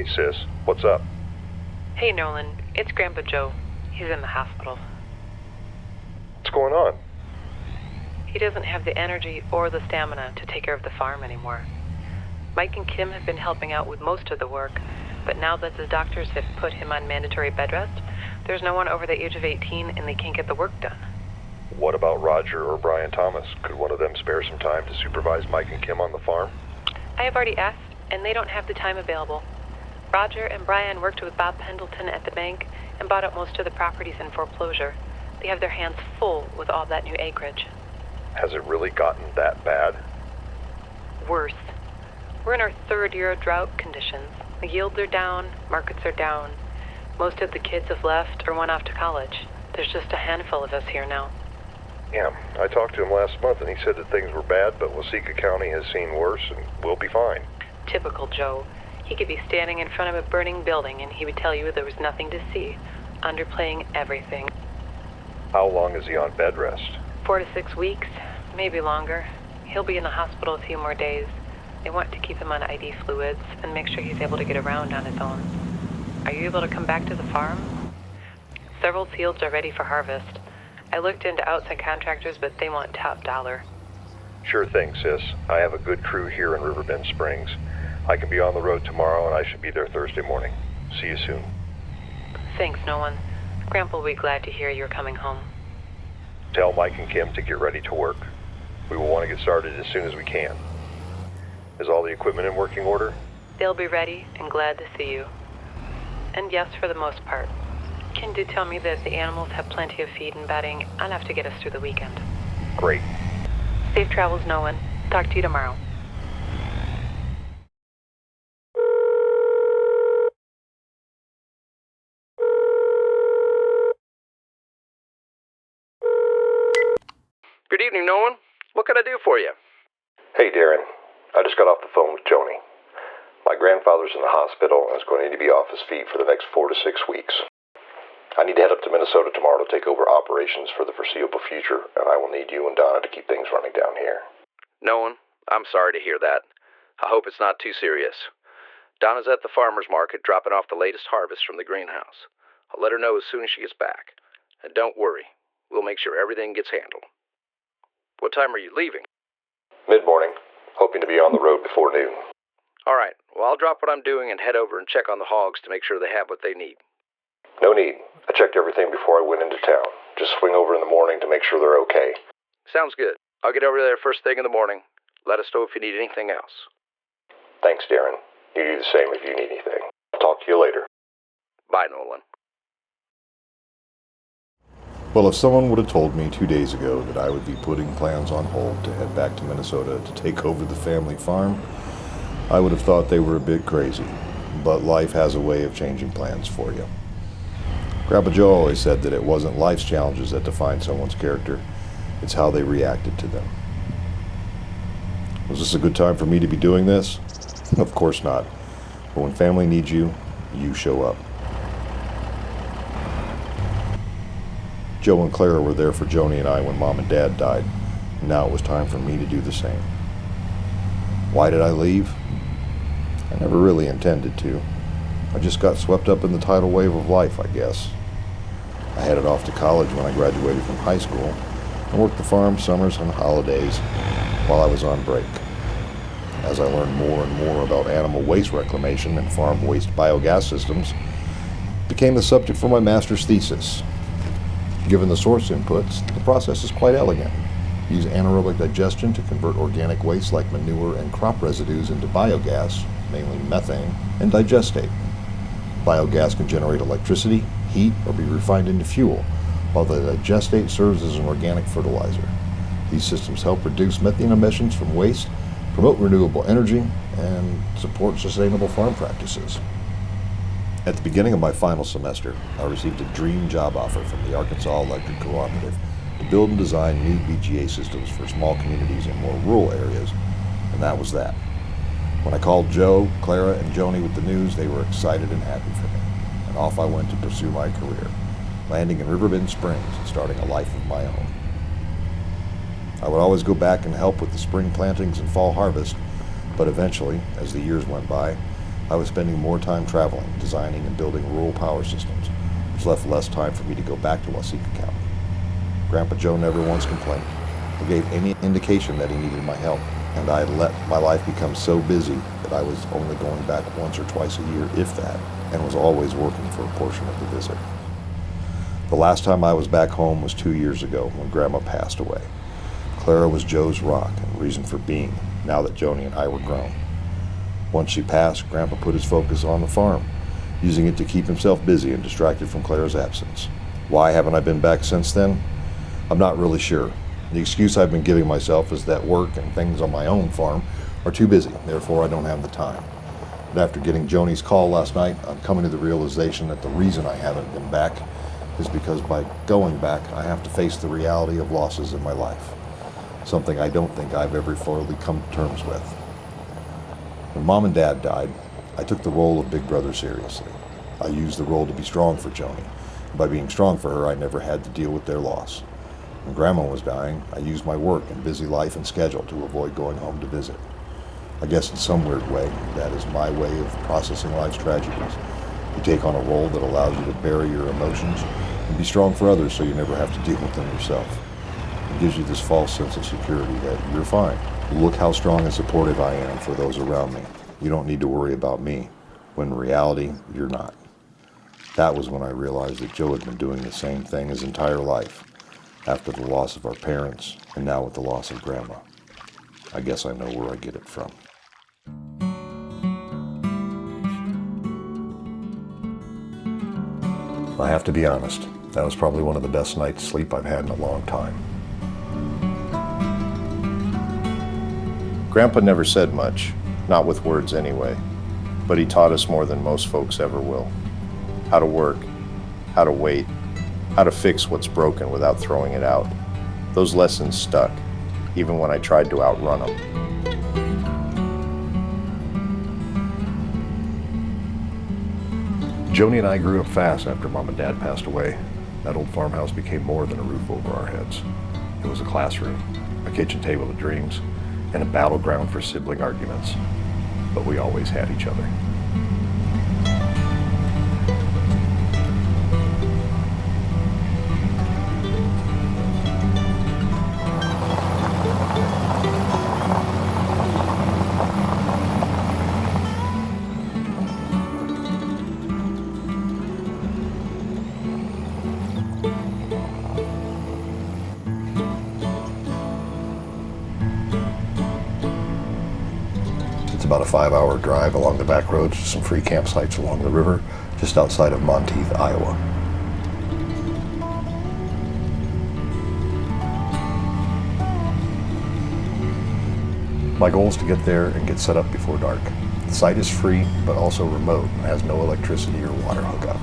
Hey, sis. What's up? Hey, Nolan. It's Grandpa Joe. He's in the hospital. What's going on? He doesn't have the energy or the stamina to take care of the farm anymore. Mike and Kim have been helping out with most of the work, but now that the doctors have put him on mandatory bed rest, there's no one over the age of 18 and they can't get the work done. What about Roger or Brian Thomas? Could one of them spare some time to supervise Mike and Kim on the farm? I have already asked, and they don't have the time available. Roger and Brian worked with Bob Pendleton at the bank and bought up most of the properties in foreclosure. They have their hands full with all that new acreage. Has it really gotten that bad? Worse. We're in our third year of drought conditions. The yields are down, markets are down. Most of the kids have left or went off to college. There's just a handful of us here now. Yeah, I talked to him last month and he said that things were bad, but Waseca County has seen worse and we'll be fine. Typical Joe. He could be standing in front of a burning building and he would tell you there was nothing to see, underplaying everything. How long is he on bed rest? 4 to 6 weeks, maybe longer. He'll be in the hospital a few more days. They want to keep him on IV fluids and make sure he's able to get around on his own. Are you able to come back to the farm? Several fields are ready for harvest. I looked into outside contractors, but they want top dollar. Sure thing, sis. I have a good crew here in Riverbend Springs. I can be on the road tomorrow and I should be there Thursday morning. See you soon. Thanks, Nolan. Grandpa will be glad to hear you're coming home. Tell Mike and Kim to get ready to work. We will want to get started as soon as we can. Is all the equipment in working order? They'll be ready and glad to see you. And yes, for the most part. Ken did tell me that the animals have plenty of feed and bedding enough to get us through the weekend. Great. Safe travels, Nolan. Talk to you tomorrow. Good evening, Nolan. What can I do for you? Hey, Darren. I just got off the phone with Joni. My grandfather's in the hospital and is going to need to be off his feet for the next 4 to 6 weeks. I need to head up to Minnesota tomorrow to take over operations for the foreseeable future, and I will need you and Donna to keep things running down here. Nolan, I'm sorry to hear that. I hope it's not too serious. Donna's at the farmer's market dropping off the latest harvest from the greenhouse. I'll let her know as soon as she gets back. And don't worry, we'll make sure everything gets handled. What time are you leaving? Mid-morning. Hoping to be on the road before noon. All right, well, I'll drop what I'm doing and head over and check on the hogs to make sure they have what they need. No need. I checked everything before I went into town. Just swing over in the morning to make sure they're okay. Sounds good. I'll get over there first thing in the morning. Let us know if you need anything else. Thanks, Darren. You do the same if you need anything. I'll talk to you later. Bye, Nolan. Well, if someone would have told me 2 days ago that I would be putting plans on hold to head back to Minnesota to take over the family farm, I would have thought they were a bit crazy. But life has a way of changing plans for you. Grandpa Joe always said that it wasn't life's challenges that define someone's character, it's how they reacted to them. Was this a good time for me to be doing this? Of course not. But when family needs you, you show up. Joe and Clara were there for Joni and I when Mom and Dad died, and now it was time for me to do the same. Why did I leave? I never really intended to. I just got swept up in the tidal wave of life, I guess. I headed off to college when I graduated from high school and worked the farm summers and holidays while I was on break. As I learned more and more about animal waste reclamation and farm waste biogas systems, it became the subject for my master's thesis. Given the source inputs, the process is quite elegant. Use anaerobic digestion to convert organic waste like manure and crop residues into biogas, mainly methane, and digestate. Biogas can generate electricity, heat, or be refined into fuel, while the digestate serves as an organic fertilizer. These systems help reduce methane emissions from waste, promote renewable energy, and support sustainable farm practices. At the beginning of my final semester, I received a dream job offer from the Arkansas Electric Cooperative to build and design new BGA systems for small communities in more rural areas, and that was that. When I called Joe, Clara, and Joni with the news, they were excited and happy for me, and off I went to pursue my career, landing in Riverbend Springs and starting a life of my own. I would always go back and help with the spring plantings and fall harvest, but eventually, as the years went by, I was spending more time traveling, designing and building rural power systems, which left less time for me to go back to Waseca County. Grandpa Joe never once complained or gave any indication that he needed my help, and I had let my life become so busy that I was only going back once or twice a year, if that, and was always working for a portion of the visit. The last time I was back home was 2 years ago when Grandma passed away. Clara was Joe's rock and reason for being, now that Joni and I were grown. Once she passed, Grandpa put his focus on the farm, using it to keep himself busy and distracted from Clara's absence. Why haven't I been back since then? I'm not really sure. The excuse I've been giving myself is that work and things on my own farm are too busy, therefore I don't have the time. But after getting Joni's call last night, I'm coming to the realization that the reason I haven't been back is because by going back, I have to face the reality of losses in my life, something I don't think I've ever fully come to terms with. When Mom and Dad died, I took the role of big brother seriously. I used the role to be strong for Joni. By being strong for her, I never had to deal with their loss. When Grandma was dying, I used my work and busy life and schedule to avoid going home to visit. I guess in some weird way, that is my way of processing life's tragedies. You take on a role that allows you to bury your emotions and be strong for others so you never have to deal with them yourself. It gives you this false sense of security that you're fine. Look how strong and supportive I am for those around me. You don't need to worry about me, when in reality, you're not. That was when I realized that Joe had been doing the same thing his entire life, after the loss of our parents, and now with the loss of Grandma. I guess I know where I get it from. I have to be honest, that was probably one of the best nights' sleep I've had in a long time. Grandpa never said much, not with words anyway, but he taught us more than most folks ever will. How to work, how to wait, how to fix what's broken without throwing it out. Those lessons stuck, even when I tried to outrun them. Joni and I grew up fast after Mom and Dad passed away. That old farmhouse became more than a roof over our heads. It was a classroom, a kitchen table of dreams, and a battleground for sibling arguments. But we always had each other. It's about a 5-hour drive along the back roads to some free campsites along the river just outside of Monteith, Iowa. My goal is to get there and get set up before dark. The site is free, but also remote and has no electricity or water hookup.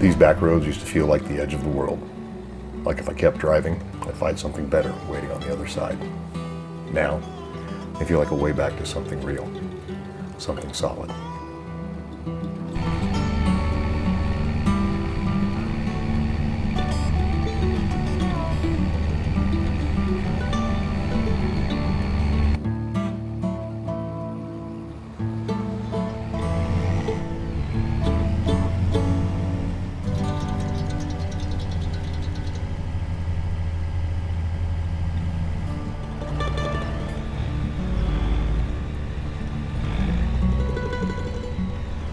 These back roads used to feel like the edge of the world. Like if I kept driving, I'd find something better waiting on the other side. Now, they feel like a way back to something real, something solid.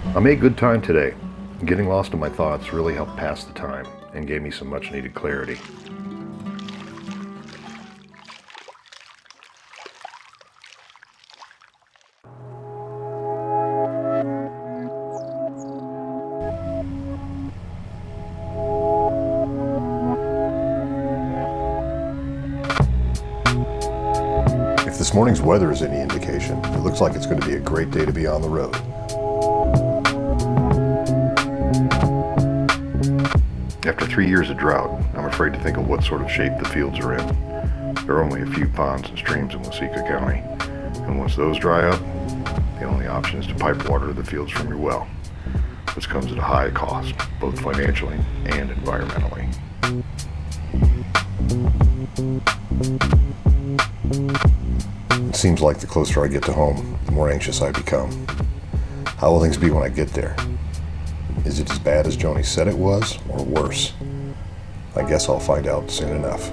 I made good time today. Getting lost in my thoughts really helped pass the time and gave me some much needed clarity. If this morning's weather is any indication, it looks like it's going to be a great day to be on the road. After 3 years of drought, I'm afraid to think of what sort of shape the fields are in. There are only a few ponds and streams in Waseca County, and once those dry up, the only option is to pipe water to the fields from your well, which comes at a high cost, both financially and environmentally. It seems like the closer I get to home, the more anxious I become. How will things be when I get there? Is it as bad as Joni said it was, or worse? I guess I'll find out soon enough.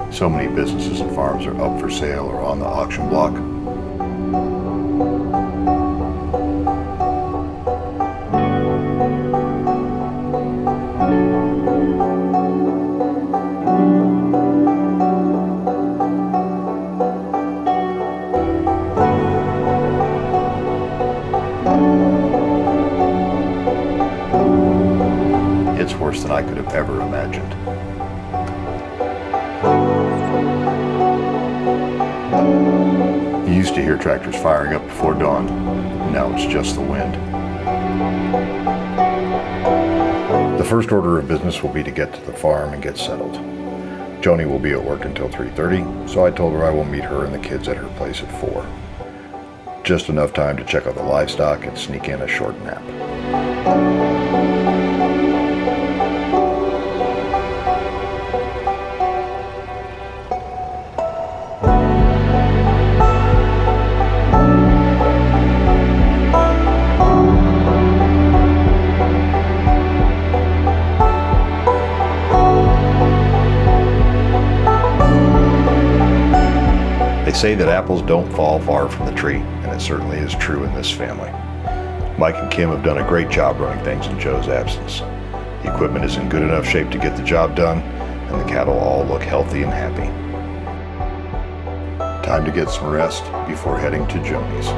So many businesses and farms are up for sale or on the auction block. It's worse than I could have ever imagined. You used to hear tractors firing up before dawn. Now it's just the wind. The first order of business will be to get to the farm and get settled. Joni will be at work until 3:30, so I told her I will meet her and the kids at her place at 4. Just enough time to check out the livestock and sneak in a short nap. They say that apples don't fall far from the tree, and it certainly is true in this family. Mike and Kim have done a great job running things in Joe's absence. The equipment is in good enough shape to get the job done, and the cattle all look healthy and happy. Time to get some rest before heading to Joni's.